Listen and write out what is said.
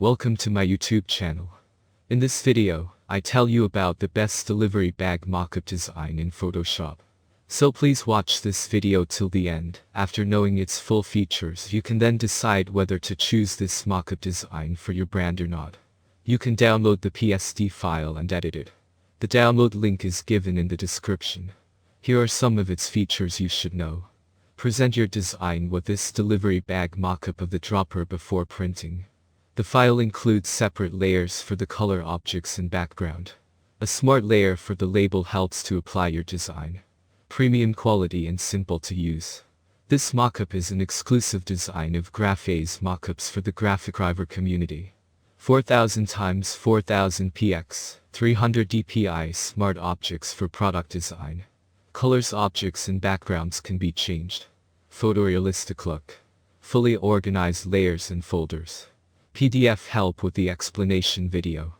Welcome to my YouTube channel. In this video, I tell you about the best delivery bag mockup design in Photoshop. So please watch this video till the end. After knowing its full features, you can then decide whether to choose this mockup design for your brand or not. You can download the PSD file and edit it. The download link is given in the description. Here are some of its features you should know. Present your design with this delivery bag mockup of the dropper before printing. The file includes separate layers for the color objects and background. A smart layer for the label helps to apply your design. Premium quality and simple to use. This mockup is an exclusive design of Graphace mockups for the graphic driver community. 4000 x 4000 px, 300 dpi smart objects for product design. Colors, objects and backgrounds can be changed. Photorealistic look. Fully organized layers and folders. PDF help with the explanation video.